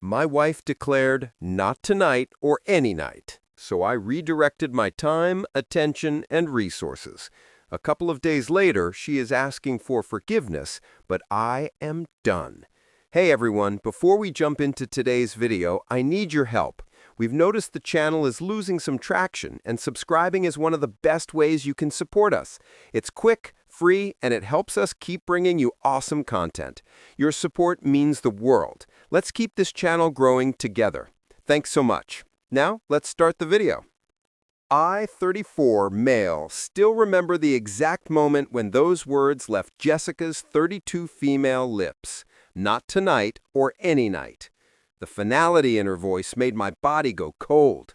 My wife declared not tonight or any night, so I redirected my time, attention, and resources. A couple of days later, she is asking for forgiveness, but I am done. Hey everyone, before we jump into today's video, I need your help. We've noticed the channel is losing some traction, and subscribing is one of the best ways you can support us. It's quick, free, and it helps us keep bringing you awesome content. Your support means the world. Let's keep this channel growing together. Thanks so much. Now, let's start the video. I, 34, male, still remember the exact moment when those words left Jessica's 32 female lips. Not tonight or any night. The finality in her voice made my body go cold.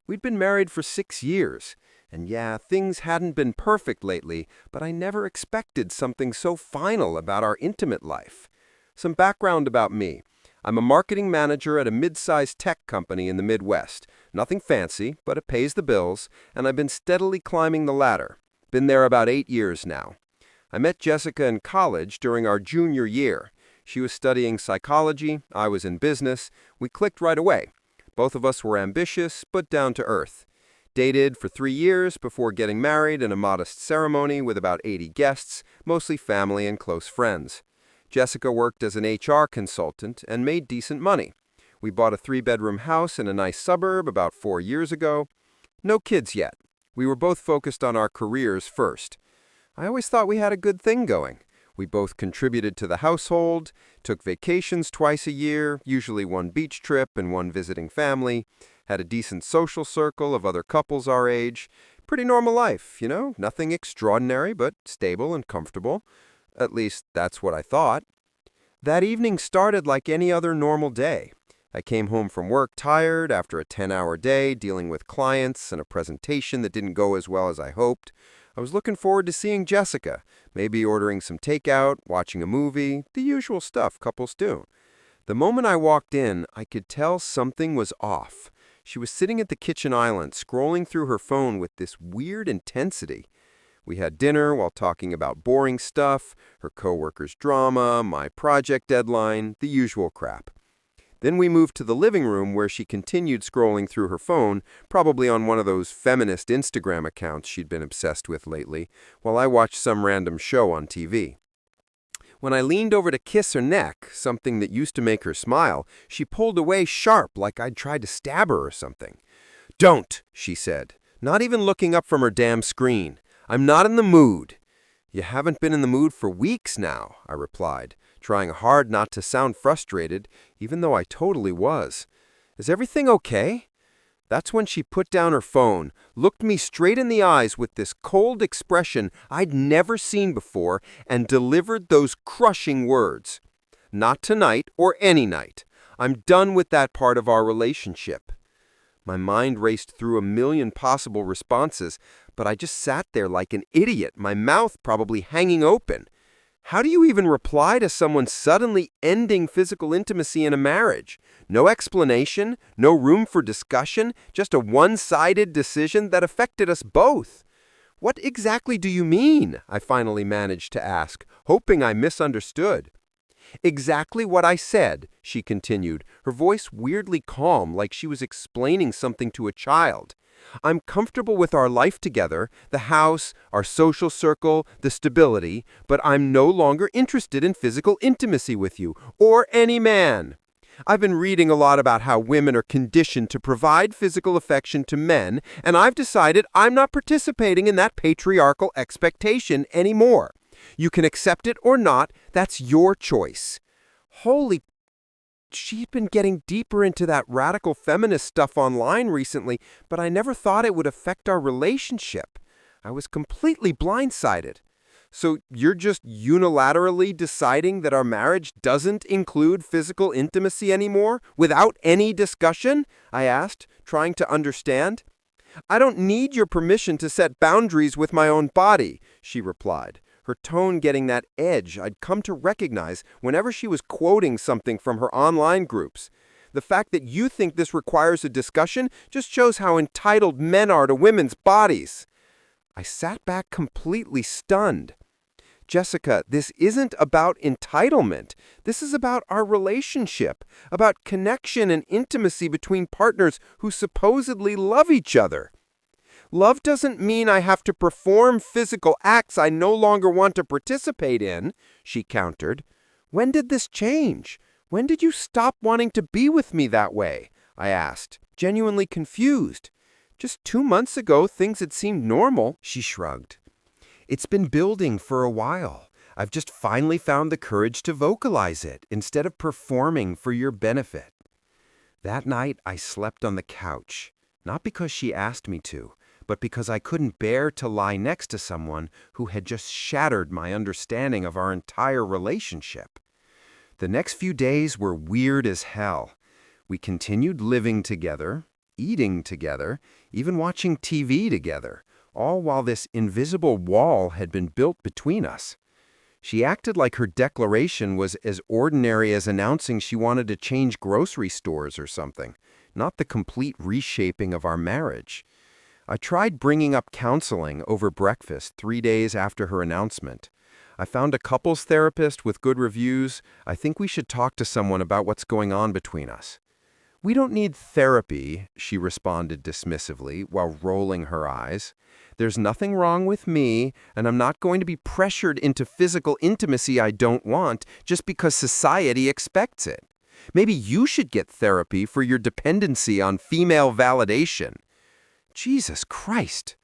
We'd been married for 6 years, and yeah, things hadn't been perfect lately, but I never expected something so final about our intimate life. Some background about me. I'm a marketing manager at a mid-sized tech company in the Midwest. Nothing fancy, but it pays the bills, and I've been steadily climbing the ladder. Been there about 8 years now. I met Jessica in college during our junior year. She was studying psychology, I was in business. We clicked right away. Both of us were ambitious, but down to earth. Dated for 3 years before getting married in a modest ceremony with about 80 guests, mostly family and close friends. Jessica worked as an HR consultant and made decent money. We bought a 3-bedroom house in a nice suburb about 4 years ago. No kids yet. We were both focused on our careers first. I always thought we had a good thing going. We both contributed to the household, took vacations twice a year, usually one beach trip and one visiting family, had a decent social circle of other couples our age. Pretty normal life, you know, nothing extraordinary, but stable and comfortable. At least, that's what I thought. That evening started like any other normal day. I came home from work tired after a 10-hour day dealing with clients and a presentation that didn't go as well as I hoped. I was looking forward to seeing Jessica, maybe ordering some takeout, watching a movie, the usual stuff couples do. The moment I walked in, I could tell something was off. She was sitting at the kitchen island, scrolling through her phone with this weird intensity. We had dinner while talking about boring stuff, her coworkers' drama, my project deadline, the usual crap. Then we moved to the living room where she continued scrolling through her phone, probably on one of those feminist Instagram accounts she'd been obsessed with lately, while I watched some random show on TV. When I leaned over to kiss her neck, something that used to make her smile, she pulled away sharp like I'd tried to stab her or something. "Don't," she said, not even looking up from her damn screen. "I'm not in the mood." "You haven't been in the mood for weeks now," I replied, trying hard not to sound frustrated, even though I totally was. "Is everything okay?" That's when she put down her phone, looked me straight in the eyes with this cold expression I'd never seen before, and delivered those crushing words. "Not tonight or any night. I'm done with that part of our relationship." My mind raced through a million possible responses, but I just sat there like an idiot, my mouth probably hanging open. How do you even reply to someone suddenly ending physical intimacy in a marriage? No explanation, no room for discussion, just a one-sided decision that affected us both. "What exactly do you mean?" I finally managed to ask, hoping I misunderstood. "Exactly what I said," she continued, her voice weirdly calm, like she was explaining something to a child. "I'm comfortable with our life together, the house, our social circle, the stability, but I'm no longer interested in physical intimacy with you, or any man. I've been reading a lot about how women are conditioned to provide physical affection to men, and I've decided I'm not participating in that patriarchal expectation anymore. You can accept it or not, that's your choice." Holy, she'd been getting deeper into that radical feminist stuff online recently, but I never thought it would affect our relationship. I was completely blindsided. "So you're just unilaterally deciding that our marriage doesn't include physical intimacy anymore, without any discussion?" I asked, trying to understand. "I don't need your permission to set boundaries with my own body," she replied, her tone getting that edge I'd come to recognize whenever she was quoting something from her online groups. "The fact that you think this requires a discussion just shows how entitled men are to women's bodies." I sat back completely stunned. Jessica, this isn't about entitlement. This is about our relationship, about connection and intimacy between partners who supposedly love each other. Love doesn't mean I have to perform physical acts I no longer want to participate in, she countered. When did this change? When did you stop wanting to be with me that way? I asked, genuinely confused. Just 2 months ago, things had seemed normal, she shrugged. It's been building for a while. I've just finally found the courage to vocalize it instead of performing for your benefit. That night, I slept on the couch, not because she asked me to, but because I couldn't bear to lie next to someone who had just shattered my understanding of our entire relationship. The next few days were weird as hell. We continued living together, eating together, even watching TV together, all while this invisible wall had been built between us. She acted like her declaration was as ordinary as announcing she wanted to change grocery stores or something, not the complete reshaping of our marriage. I tried bringing up counseling over breakfast 3 days after her announcement. I found a couples therapist with good reviews. I think we should talk to someone about what's going on between us. We don't need therapy, she responded dismissively while rolling her eyes. There's nothing wrong with me, and I'm not going to be pressured into physical intimacy I don't want just because society expects it. Maybe you should get therapy for your dependency on female validation. Jesus Christ!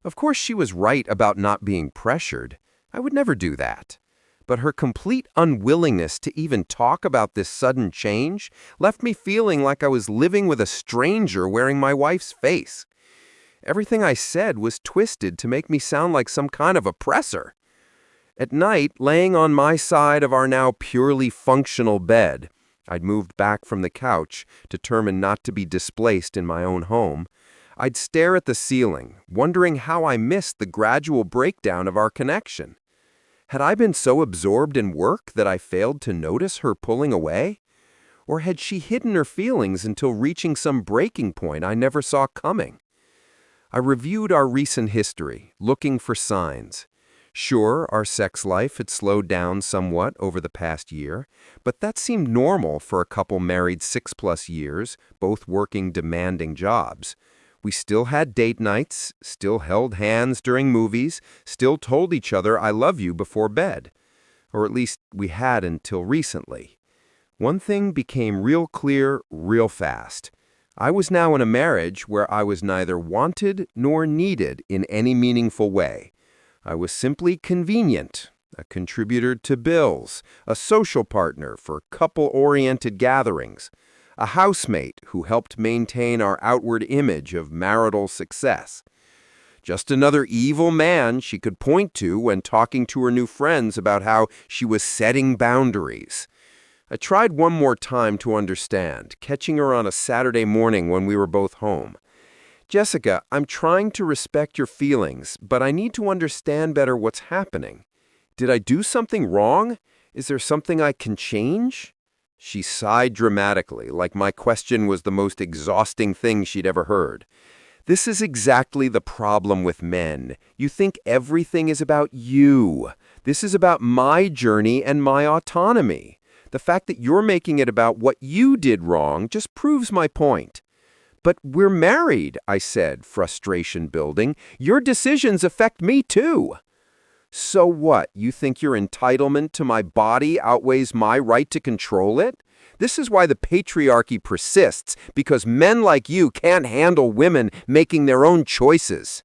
Of course she was right about not being pressured. I would never do that. But her complete unwillingness to even talk about this sudden change left me feeling like I was living with a stranger wearing my wife's face. Everything I said was twisted to make me sound like some kind of oppressor. At night, laying on my side of our now purely functional bed, I'd moved back from the couch, determined not to be displaced in my own home. I'd stare at the ceiling, wondering how I missed the gradual breakdown of our connection. Had I been so absorbed in work that I failed to notice her pulling away? Or had she hidden her feelings until reaching some breaking point I never saw coming? I reviewed our recent history, looking for signs. Sure, our sex life had slowed down somewhat over the past year, but that seemed normal for a couple married 6+ years, both working demanding jobs. We still had date nights, still held hands during movies, still told each other I love you before bed. Or at least we had until recently. One thing became real clear real fast. I was now in a marriage where I was neither wanted nor needed in any meaningful way. I was simply convenient, a contributor to bills, a social partner for couple-oriented gatherings, a housemate who helped maintain our outward image of marital success. Just another evil man she could point to when talking to her new friends about how she was setting boundaries. I tried one more time to understand, catching her on a Saturday morning when we were both home. Jessica, I'm trying to respect your feelings, but I need to understand better what's happening. Did I do something wrong? Is there something I can change? She sighed dramatically, like my question was the most exhausting thing she'd ever heard. This is exactly the problem with men. You think everything is about you. This is about my journey and my autonomy. The fact that you're making it about what you did wrong just proves my point. But we're married, I said, frustration building. Your decisions affect me too. So what? You think your entitlement to my body outweighs my right to control it? This is why the patriarchy persists, because men like you can't handle women making their own choices.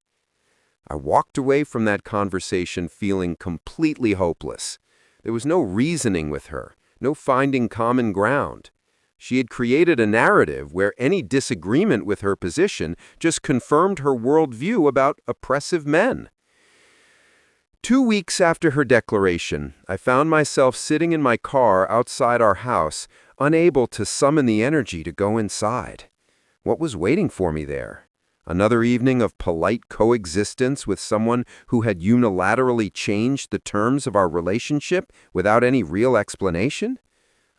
I walked away from that conversation feeling completely hopeless. There was no reasoning with her, no finding common ground. She had created a narrative where any disagreement with her position just confirmed her worldview about oppressive men. 2 weeks after her declaration, I found myself sitting in my car outside our house, unable to summon the energy to go inside. What was waiting for me there? Another evening of polite coexistence with someone who had unilaterally changed the terms of our relationship without any real explanation?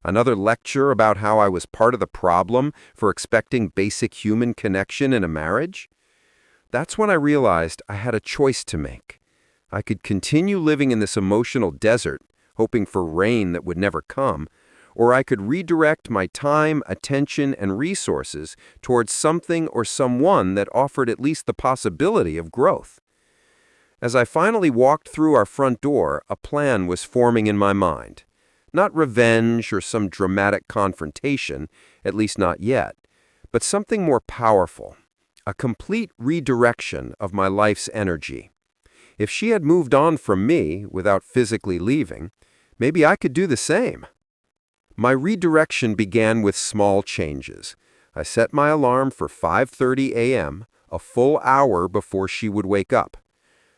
Another lecture about how I was part of the problem for expecting basic human connection in a marriage? That's when I realized I had a choice to make. I could continue living in this emotional desert, hoping for rain that would never come, or I could redirect my time, attention, and resources towards something or someone that offered at least the possibility of growth. As I finally walked through our front door, a plan was forming in my mind. Not revenge or some dramatic confrontation, at least not yet, but something more powerful, a complete redirection of my life's energy. If she had moved on from me without physically leaving, maybe I could do the same. My redirection began with small changes. I set my alarm for 5:30 a.m., a full hour before she would wake up.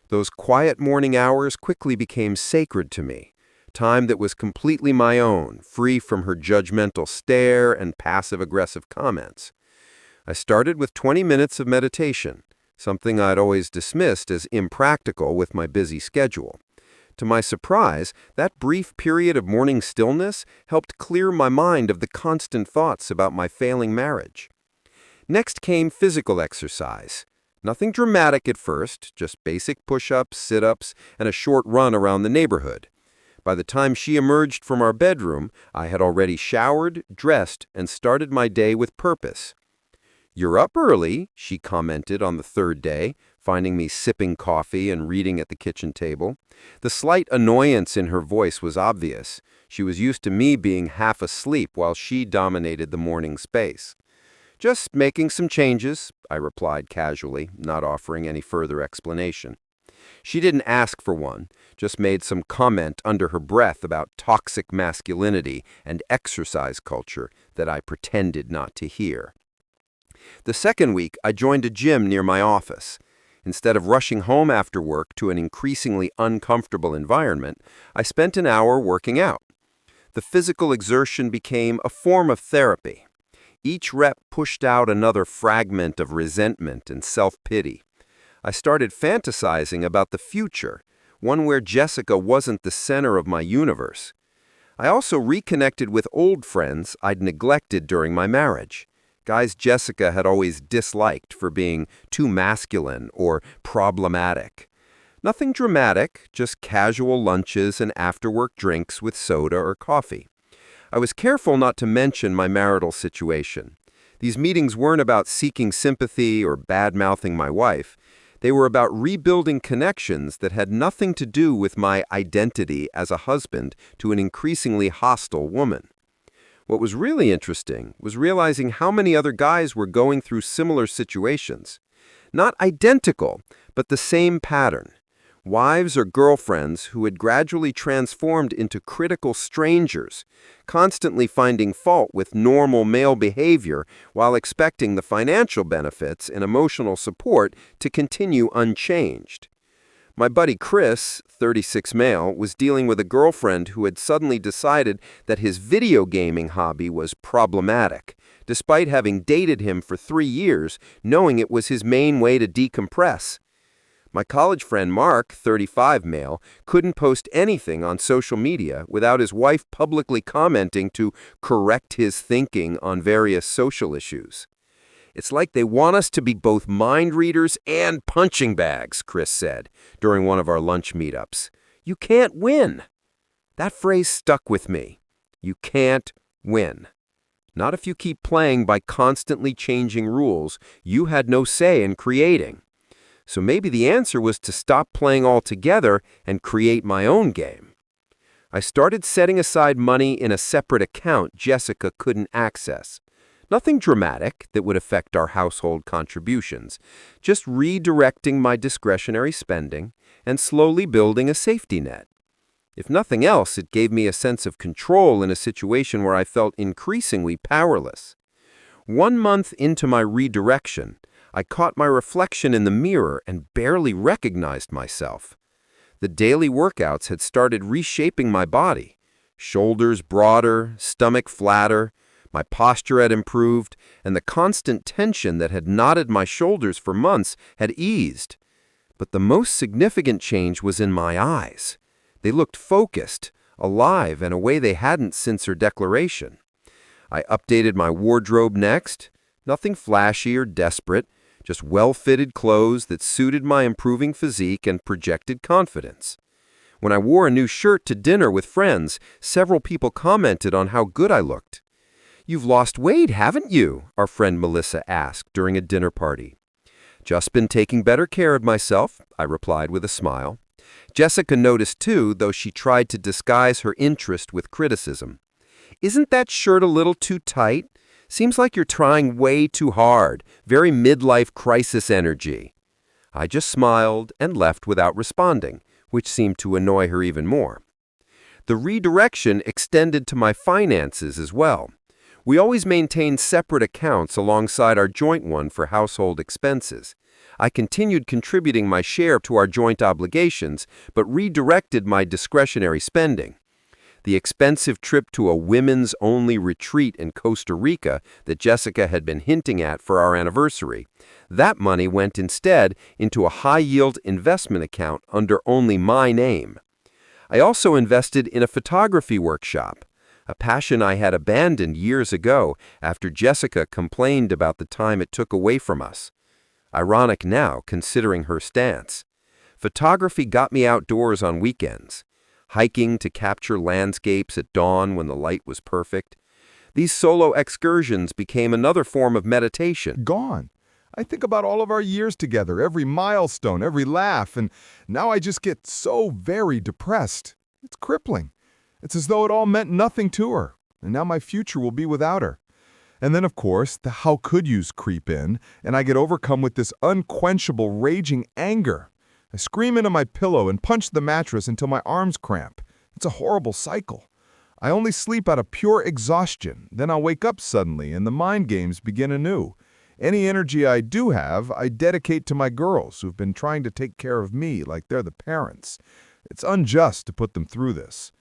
Those quiet morning hours quickly became sacred to me, time that was completely my own, free from her judgmental stare and passive-aggressive comments. I started with 20 minutes of meditation, something I'd always dismissed as impractical with my busy schedule. To my surprise, that brief period of morning stillness helped clear my mind of the constant thoughts about my failing marriage. Next came physical exercise. Nothing dramatic at first, just basic push-ups, sit-ups, and a short run around the neighborhood. By the time she emerged from our bedroom, I had already showered, dressed, and started my day with purpose. "You're up early," she commented on the third day, finding me sipping coffee and reading at the kitchen table. The slight annoyance in her voice was obvious. She was used to me being half asleep while she dominated the morning space. "Just making some changes," I replied casually, not offering any further explanation. She didn't ask for one, just made some comment under her breath about toxic masculinity and exercise culture that I pretended not to hear. The second week, I joined a gym near my office. Instead of rushing home after work to an increasingly uncomfortable environment, I spent an hour working out. The physical exertion became a form of therapy. Each rep pushed out another fragment of resentment and self-pity. I started fantasizing about the future, one where Jessica wasn't the center of my universe. I also reconnected with old friends I'd neglected during my marriage. Guys Jessica had always disliked for being too masculine or problematic. Nothing dramatic, just casual lunches and after-work drinks with soda or coffee. I was careful not to mention my marital situation. These meetings weren't about seeking sympathy or bad-mouthing my wife. They were about rebuilding connections that had nothing to do with my identity as a husband to an increasingly hostile woman. What was really interesting was realizing how many other guys were going through similar situations. Not identical, but the same pattern. Wives or girlfriends who had gradually transformed into critical strangers, constantly finding fault with normal male behavior while expecting the financial benefits and emotional support to continue unchanged. My buddy Chris, 36 male, was dealing with a girlfriend who had suddenly decided that his video gaming hobby was problematic, despite having dated him for 3 years, knowing it was his main way to decompress. My college friend Mark, 35 male, couldn't post anything on social media without his wife publicly commenting to correct his thinking on various social issues. "It's like they want us to be both mind readers and punching bags," Chris said during one of our lunch meetups. "You can't win." That phrase stuck with me. You can't win. Not if you keep playing by constantly changing rules you had no say in creating. So maybe the answer was to stop playing altogether and create my own game. I started setting aside money in a separate account Jessica couldn't access. Nothing dramatic that would affect our household contributions, just redirecting my discretionary spending and slowly building a safety net. If nothing else, it gave me a sense of control in a situation where I felt increasingly powerless. 1 month into my redirection, I caught my reflection in the mirror and barely recognized myself. The daily workouts had started reshaping my body. Shoulders broader, stomach flatter. My posture had improved, and the constant tension that had knotted my shoulders for months had eased. But the most significant change was in my eyes. They looked focused, alive in a way they hadn't since her declaration. I updated my wardrobe next. Nothing flashy or desperate, just well-fitted clothes that suited my improving physique and projected confidence. When I wore a new shirt to dinner with friends, several people commented on how good I looked. "You've lost weight, haven't you?" our friend Melissa asked during a dinner party. "Just been taking better care of myself," I replied with a smile. Jessica noticed too, though she tried to disguise her interest with criticism. "Isn't that shirt a little too tight? Seems like you're trying way too hard. Very midlife crisis energy." I just smiled and left without responding, which seemed to annoy her even more. The redirection extended to my finances as well. We always maintained separate accounts alongside our joint one for household expenses. I continued contributing my share to our joint obligations, but redirected my discretionary spending. The expensive trip to a women's-only retreat in Costa Rica that Jessica had been hinting at for our anniversary, that money went instead into a high-yield investment account under only my name. I also invested in a photography workshop, a passion I had abandoned years ago after Jessica complained about the time it took away from us. Ironic now, considering her stance. Photography got me outdoors on weekends, hiking to capture landscapes at dawn when the light was perfect. These solo excursions became another form of meditation. Gone. I think about all of our years together, every milestone, every laugh, and now I just get so very depressed. It's crippling. It's as though it all meant nothing to her, and now my future will be without her. And then, of course, the how could yous creep in, and I get overcome with this unquenchable, raging anger. I scream into my pillow and punch the mattress until my arms cramp. It's a horrible cycle. I only sleep out of pure exhaustion. Then I'll wake up suddenly, and the mind games begin anew. Any energy I do have, I dedicate to my girls who've been trying to take care of me like they're the parents. It's unjust to put them through this.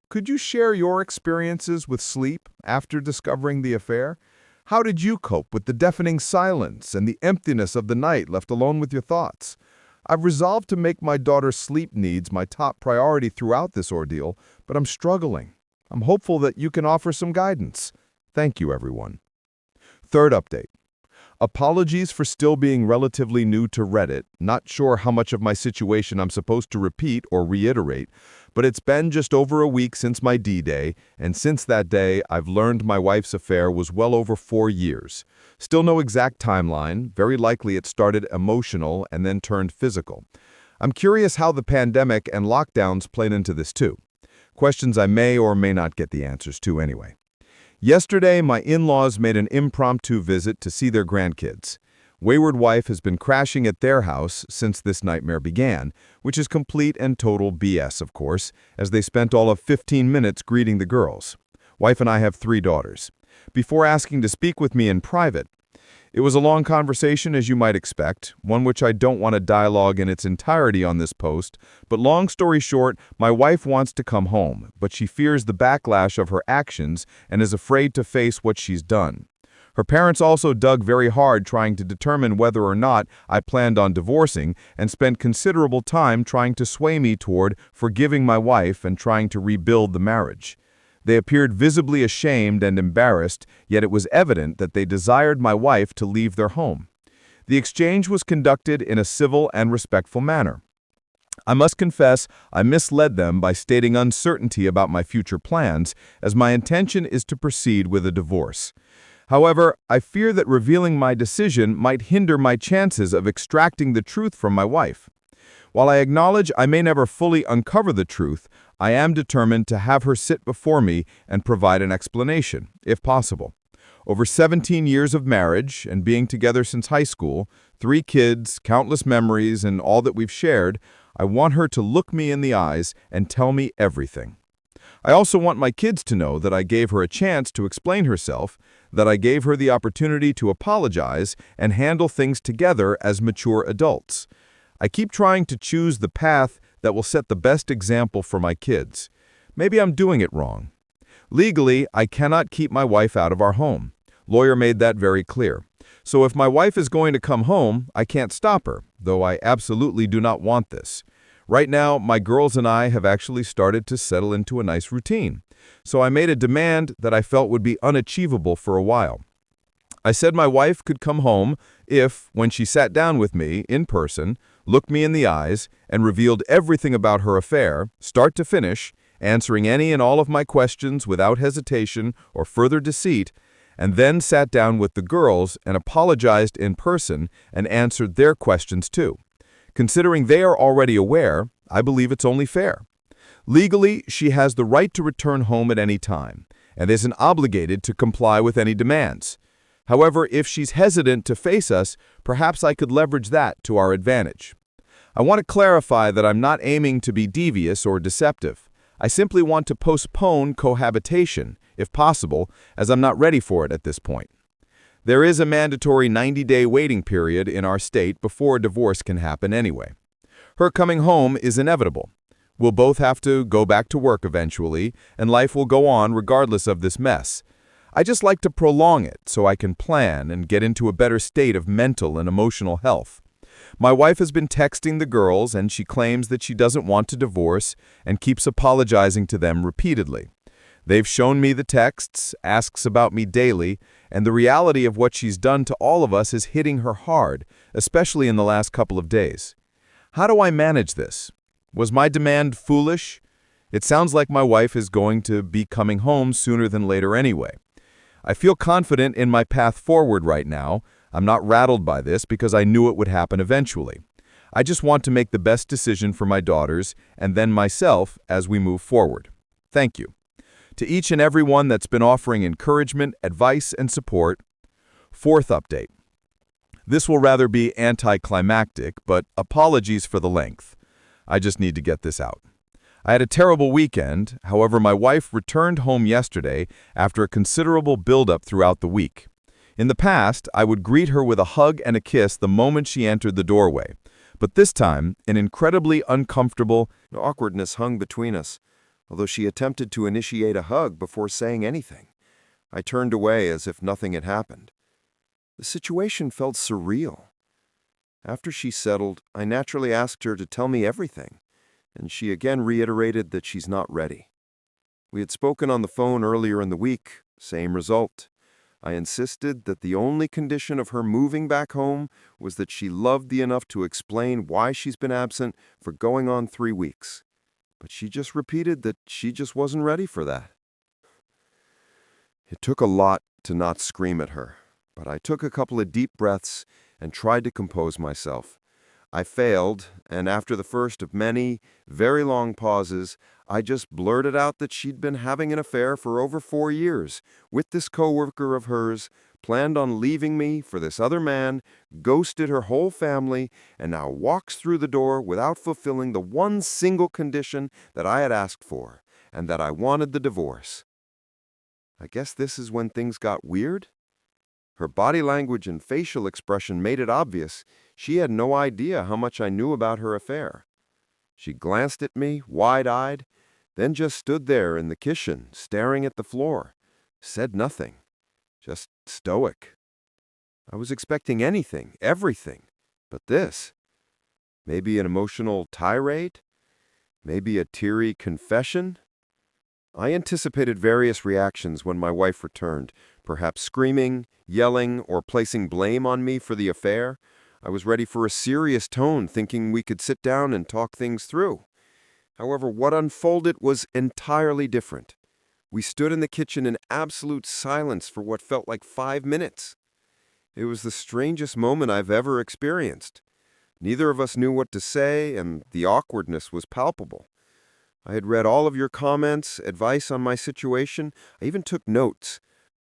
Could you share your experiences with sleep after discovering the affair? How did you cope with the deafening silence and the emptiness of the night left alone with your thoughts? I've resolved to make my daughter's sleep needs my top priority throughout this ordeal, but I'm struggling. I'm hopeful that you can offer some guidance. Thank you, everyone. Third update. Apologies for still being relatively new to Reddit. Not sure how much of my situation I'm supposed to repeat or reiterate, but it's been just over a week since my D-Day, and since that day, I've learned my wife's affair was well over 4 years. Still no exact timeline. Very likely it started emotional and then turned physical. I'm curious how the pandemic and lockdowns played into this too. Questions I may or may not get the answers to anyway. Yesterday, my in-laws made an impromptu visit to see their grandkids. Wayward wife has been crashing at their house since this nightmare began, which is complete and total BS, of course, as they spent all of 15 minutes greeting the girls. Wife and I have 3 daughters. Before asking to speak with me in private, it was a long conversation, as you might expect, one which I don't want to dialogue in its entirety on this post, but long story short, my wife wants to come home, but she fears the backlash of her actions and is afraid to face what she's done. Her parents also dug very hard trying to determine whether or not I planned on divorcing and spent considerable time trying to sway me toward forgiving my wife and trying to rebuild the marriage. They appeared visibly ashamed and embarrassed, yet it was evident that they desired my wife to leave their home. The exchange was conducted in a civil and respectful manner. I must confess I misled them by stating uncertainty about my future plans, as my intention is to proceed with a divorce. However, I fear that revealing my decision might hinder my chances of extracting the truth from my wife. While I acknowledge I may never fully uncover the truth, I am determined to have her sit before me and provide an explanation, if possible. Over 17 years of marriage and being together since high school, 3 kids, countless memories, and all that we've shared, I want her to look me in the eyes and tell me everything. I also want my kids to know that I gave her a chance to explain herself, that I gave her the opportunity to apologize and handle things together as mature adults. I keep trying to choose the path that will set the best example for my kids. Maybe I'm doing it wrong. Legally, I cannot keep my wife out of our home. Lawyer made that very clear. So if my wife is going to come home, I can't stop her, though I absolutely do not want this. Right now, my girls and I have actually started to settle into a nice routine. So I made a demand that I felt would be unachievable for a while. I said my wife could come home if, when she sat down with me in person, looked me in the eyes, and revealed everything about her affair, start to finish, answering any and all of my questions without hesitation or further deceit, and then sat down with the girls and apologized in person and answered their questions too. Considering they are already aware, I believe it's only fair. Legally, she has the right to return home at any time, and isn't obligated to comply with any demands. However, if she's hesitant to face us, perhaps I could leverage that to our advantage. I want to clarify that I'm not aiming to be devious or deceptive. I simply want to postpone cohabitation, if possible, as I'm not ready for it at this point. There is a mandatory 90-day waiting period in our state before a divorce can happen anyway. Her coming home is inevitable. We'll both have to go back to work eventually, and life will go on regardless of this mess. I just like to prolong it so I can plan and get into a better state of mental and emotional health. My wife has been texting the girls, and she claims that she doesn't want to divorce and keeps apologizing to them repeatedly. They've shown me the texts, asks about me daily, and the reality of what she's done to all of us is hitting her hard, especially in the last couple of days. How do I manage this? Was my demand foolish? It sounds like my wife is going to be coming home sooner than later anyway. I feel confident in my path forward right now. I'm not rattled by this because I knew it would happen eventually. I just want to make the best decision for my daughters and then myself as we move forward. Thank you. To each and every one that's been offering encouragement, advice, and support. Fourth update. This will rather be anticlimactic, but apologies for the length. I just need to get this out. I had a terrible weekend. However, my wife returned home yesterday after a considerable buildup throughout the week. In the past, I would greet her with a hug and a kiss the moment she entered the doorway. But this time, an incredibly uncomfortable Awkwardness hung between us, although she attempted to initiate a hug before saying anything. I turned away as if nothing had happened. The situation felt surreal. After she settled, I naturally asked her to tell me everything, and she again reiterated that she's not ready. We had spoken on the phone earlier in the week, same result. I insisted that the only condition of her moving back home was that she loved me enough to explain why she's been absent for going on 3 weeks. But she just repeated that she just wasn't ready for that. It took a lot to not scream at her, but I took a couple of deep breaths and tried to compose myself. I failed, and after the first of many, very long pauses, I just blurted out that she'd been having an affair for over 4 years with this coworker of hers, planned on leaving me for this other man, ghosted her whole family, and now walks through the door without fulfilling the one single condition that I had asked for, and that I wanted the divorce. I guess this is when things got weird. Her body language and facial expression made it obvious she had no idea how much I knew about her affair. She glanced at me, wide-eyed, then just stood there in the kitchen, staring at the floor, said nothing, just stoic. I was expecting anything, everything, but this. Maybe an emotional tirade? Maybe a teary confession? I anticipated various reactions when my wife returned, perhaps screaming, yelling, or placing blame on me for the affair. I was ready for a serious tone, thinking we could sit down and talk things through. However, what unfolded was entirely different. We stood in the kitchen in absolute silence for what felt like 5 minutes. It was the strangest moment I've ever experienced. Neither of us knew what to say, and the awkwardness was palpable. I had read all of your comments, advice on my situation. I even took notes.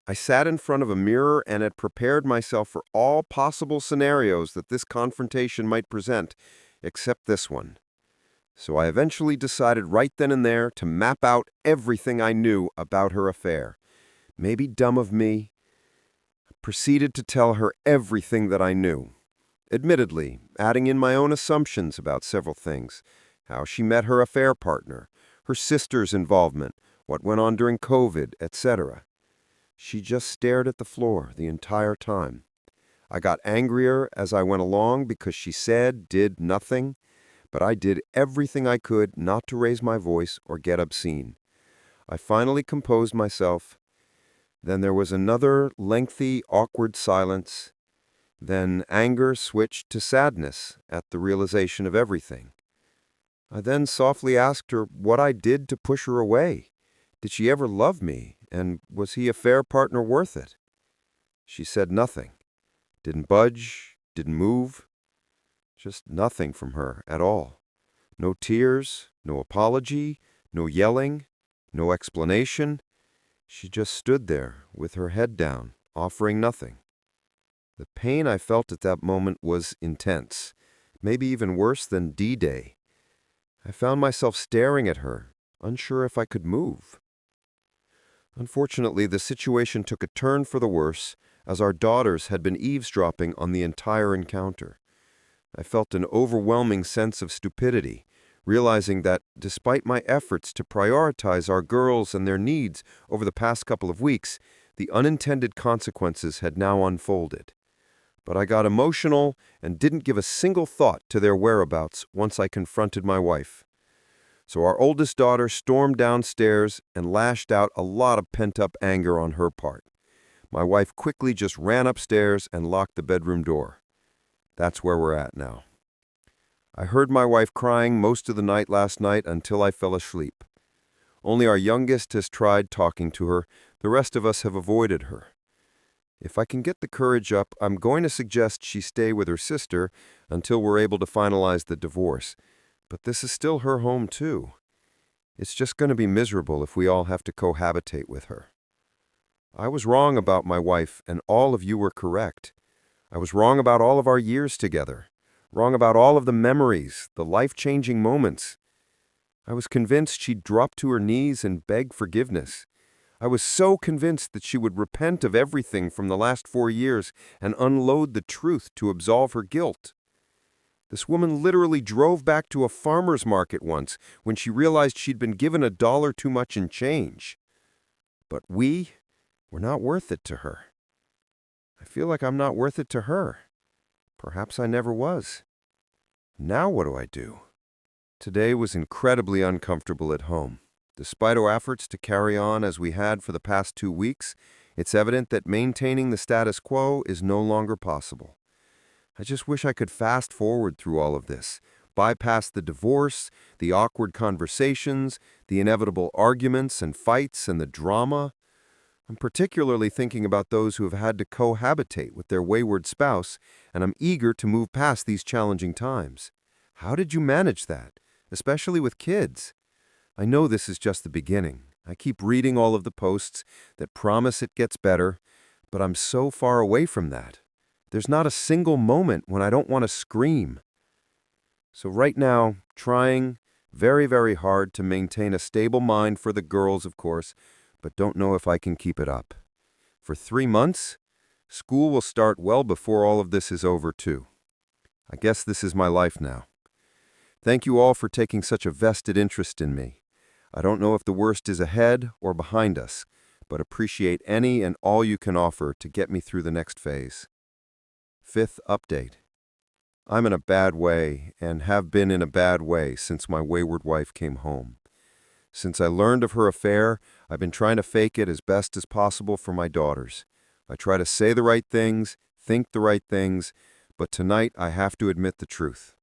I sat in front of a mirror and had prepared myself for all possible scenarios that this confrontation might present, except this one. So I eventually decided right then and there to map out everything I knew about her affair. Maybe dumb of me. I proceeded to tell her everything that I knew. Admittedly, adding in my own assumptions about several things. How she met her affair partner, her sister's involvement, what went on during COVID, etc. She just stared at the floor the entire time. I got angrier as I went along because she said, did nothing, but I did everything I could not to raise my voice or get obscene. I finally composed myself. Then there was another lengthy, awkward silence. Then anger switched to sadness at the realization of everything. I then softly asked her what I did to push her away. Did she ever love me, and was he a fair partner worth it? She said nothing. Didn't budge, didn't move. Just nothing from her at all. No tears, no apology, no yelling, no explanation. She just stood there with her head down, offering nothing. The pain I felt at that moment was intense, maybe even worse than D-Day. I found myself staring at her, unsure if I could move. Unfortunately, the situation took a turn for the worse, as our daughters had been eavesdropping on the entire encounter. I felt an overwhelming sense of stupidity, realizing that despite my efforts to prioritize our girls and their needs over the past couple of weeks, the unintended consequences had now unfolded. But I got emotional and didn't give a single thought to their whereabouts once I confronted my wife. So our oldest daughter stormed downstairs and lashed out a lot of pent-up anger on her part. My wife quickly just ran upstairs and locked the bedroom door. That's where we're at now. I heard my wife crying most of the night last night until I fell asleep. Only our youngest has tried talking to her. The rest of us have avoided her. If I can get the courage up, I'm going to suggest she stay with her sister until we're able to finalize the divorce. But this is still her home, too. It's just going to be miserable if we all have to cohabitate with her. I was wrong about my wife, and all of you were correct. I was wrong about all of our years together. Wrong about all of the memories, the life-changing moments. I was convinced she'd drop to her knees and beg forgiveness. I was so convinced that she would repent of everything from the last 4 years and unload the truth to absolve her guilt. This woman literally drove back to a farmer's market once when she realized she'd been given $1 too much in change. But we were not worth it to her. I feel like I'm not worth it to her. Perhaps I never was. Now what do I do? Today was incredibly uncomfortable at home. Despite our efforts to carry on as we had for the past 2 weeks, it's evident that maintaining the status quo is no longer possible. I just wish I could fast forward through all of this, bypass the divorce, the awkward conversations, the inevitable arguments and fights and the drama. I'm particularly thinking about those who have had to cohabitate with their wayward spouse, and I'm eager to move past these challenging times. How did you manage that, especially with kids? I know this is just the beginning. I keep reading all of the posts that promise it gets better, but I'm so far away from that. There's not a single moment when I don't want to scream. So right now, trying very, very hard to maintain a stable mind for the girls, of course, but don't know if I can keep it up. For 3 months, school will start well before all of this is over, too. I guess this is my life now. Thank you all for taking such a vested interest in me. I don't know if the worst is ahead or behind us, but appreciate any and all you can offer to get me through the next phase. 5th update. I'm in a bad way and have been in a bad way since my wayward wife came home. Since I learned of her affair, I've been trying to fake it as best as possible for my daughters. I try to say the right things, think the right things, but tonight I have to admit the truth.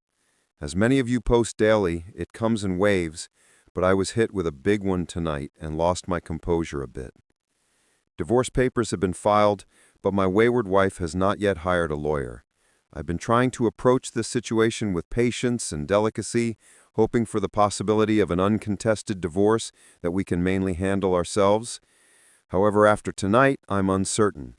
As many of you post daily, it comes in waves, but I was hit with a big one tonight and lost my composure a bit. Divorce papers have been filed, but my wayward wife has not yet hired a lawyer. I've been trying to approach this situation with patience and delicacy, hoping for the possibility of an uncontested divorce that we can mainly handle ourselves. However, after tonight, I'm uncertain.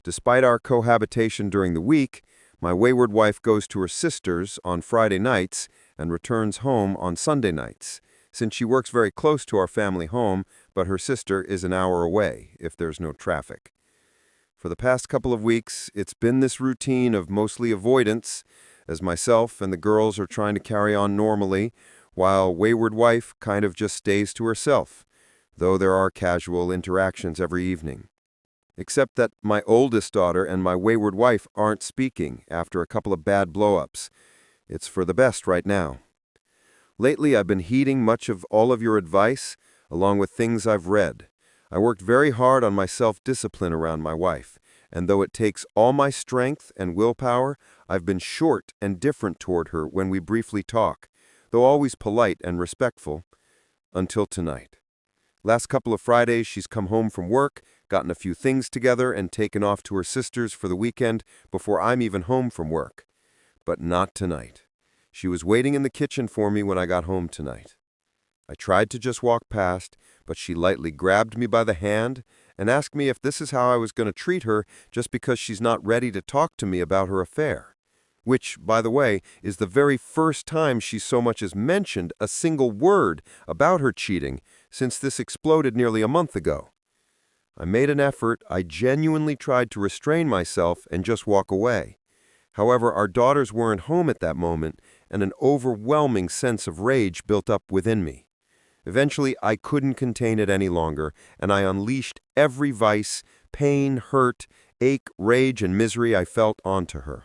Despite our cohabitation during the week, my wayward wife goes to her sister's on Friday nights and returns home on Sunday nights, since she works very close to our family home, but her sister is an hour away if there's no traffic. For the past couple of weeks, it's been this routine of mostly avoidance, as myself and the girls are trying to carry on normally, while wayward wife kind of just stays to herself, though there are casual interactions every evening. Except that my oldest daughter and my wayward wife aren't speaking after a couple of bad blow-ups. It's for the best right now. Lately, I've been heeding much of all of your advice, along with things I've read. I worked very hard on my self-discipline around my wife, and though it takes all my strength and willpower, I've been short and different toward her when we briefly talk, though always polite and respectful, until tonight. Last couple of Fridays, she's come home from work, gotten a few things together, and taken off to her sister's for the weekend before I'm even home from work. But not tonight. She was waiting in the kitchen for me when I got home tonight. I tried to just walk past, but she lightly grabbed me by the hand and asked me if this is how I was going to treat her just because she's not ready to talk to me about her affair. Which, by the way, is the very first time she so much as mentioned a single word about her cheating since this exploded nearly a month ago. I made an effort. I genuinely tried to restrain myself and just walk away. However, our daughters weren't home at that moment, and an overwhelming sense of rage built up within me. Eventually, I couldn't contain it any longer, and I unleashed every vice, pain, hurt, ache, rage, and misery I felt onto her.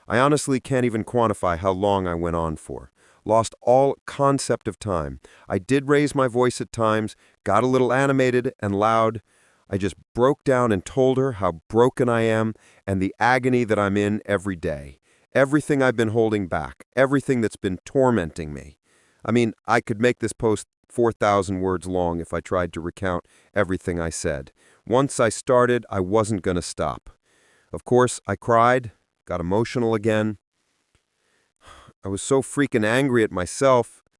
I honestly can't even quantify how long I went on for. Lost all concept of time. I did raise my voice at times, got a little animated and loud. I just broke down and told her how broken I am and the agony that I'm in every day. Everything I've been holding back, everything that's been tormenting me. I mean, I could make this post 4,000 words long if I tried to recount everything I said. Once I started, I wasn't going to stop. Of course, I cried, got emotional again. I was so freaking angry at myself